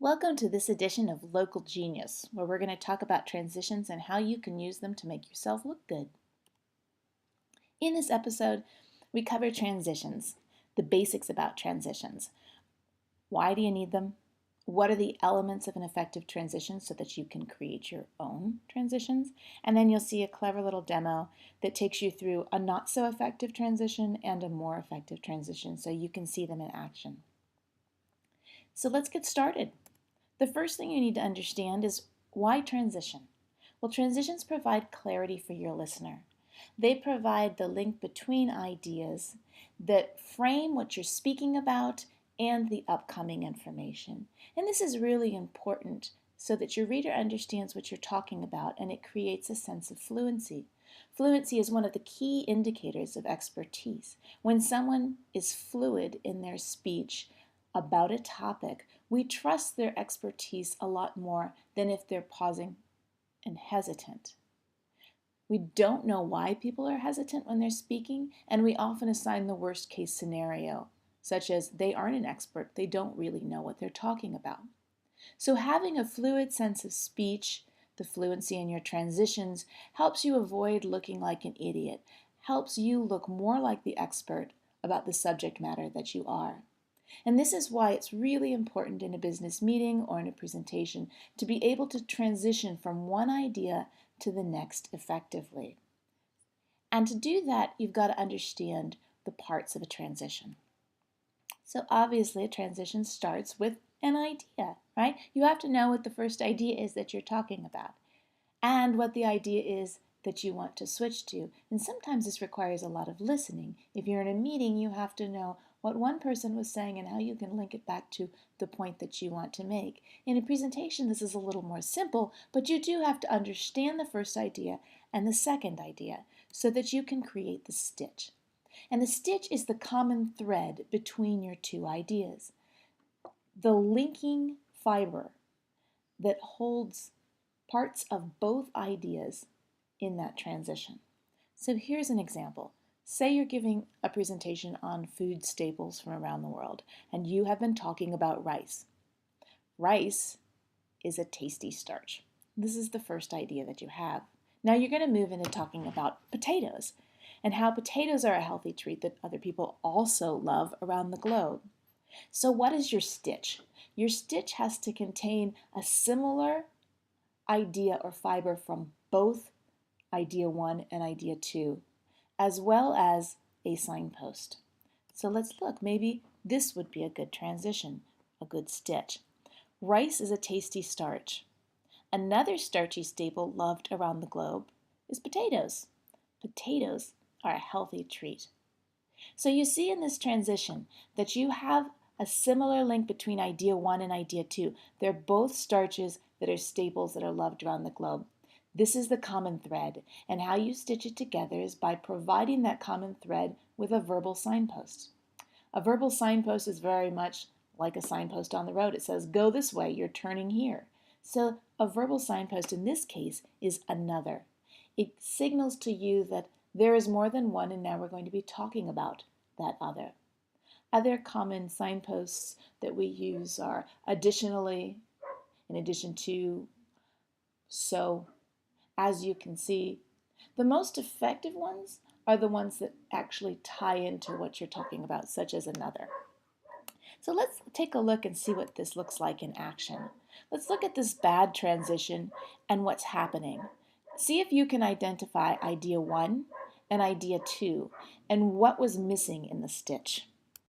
Welcome to this edition of Local Genius, where we're going to talk about transitions and how you can use them to make yourself look good. In this episode, we cover transitions, the basics about transitions. Why do you need them? What are the elements of an effective transition so that you can create your own transitions? And then you'll see a clever little demo that takes you through a not so effective transition and a more effective transition so you can see them in action. So let's get started. The first thing you need to understand is why transition? Well, transitions provide clarity for your listener. They provide the link between ideas that frame what you're speaking about and the upcoming information. And this is really important so that your reader understands what you're talking about and it creates a sense of fluency. Fluency is one of the key indicators of expertise. When someone is fluid in their speech about a topic, we trust their expertise a lot more than if they're pausing and hesitant. We don't know why people are hesitant when they're speaking, and we often assign the worst case scenario, such as they aren't an expert, they don't really know what they're talking about. So having a fluid sense of speech, the fluency in your transitions, helps you avoid looking like an idiot, helps you look more like the expert about the subject matter that you are. And this is why it's really important in a business meeting or in a presentation to be able to transition from one idea to the next effectively. And to do that, you've got to understand the parts of a transition. So obviously a transition starts with an idea, right? You have to know what the first idea is that you're talking about and what the idea is that you want to switch to. And sometimes this requires a lot of listening. If you're in a meeting, you have to know what one person was saying and how you can link it back to the point that you want to make. In a presentation, this is a little more simple, but you do have to understand the first idea and the second idea so that you can create the stitch. And the stitch is the common thread between your two ideas. The linking fiber that holds parts of both ideas in that transition. So here's an example. Say you're giving a presentation on food staples from around the world, and you have been talking about rice. Rice is a tasty starch. This is the first idea that you have. Now you're going to move into talking about potatoes and how potatoes are a healthy treat that other people also love around the globe. So what is your stitch? Your stitch has to contain a similar idea or fiber from both idea 1 and idea 2, as well as a signpost. So let's look. Maybe this would be a good transition, a good stitch. Rice is a tasty starch. Another starchy staple loved around the globe is potatoes. Potatoes are a healthy treat. So you see in this transition that you have a similar link between idea 1 and idea 2. They're both starches that are staples that are loved around the globe. This is the common thread, and how you stitch it together is by providing that common thread with a verbal signpost. A verbal signpost is very much like a signpost on the road. It says, go this way, you're turning here. So a verbal signpost in this case is another. It signals to you that there is more than one, and now we're going to be talking about that other. Other common signposts that we use are additionally, in addition to, so, as you can see. The most effective ones are the ones that actually tie into what you're talking about, such as another. So let's take a look and see what this looks like in action. Let's look at this bad transition and what's happening. See if you can identify idea 1 and idea 2 and what was missing in the stitch.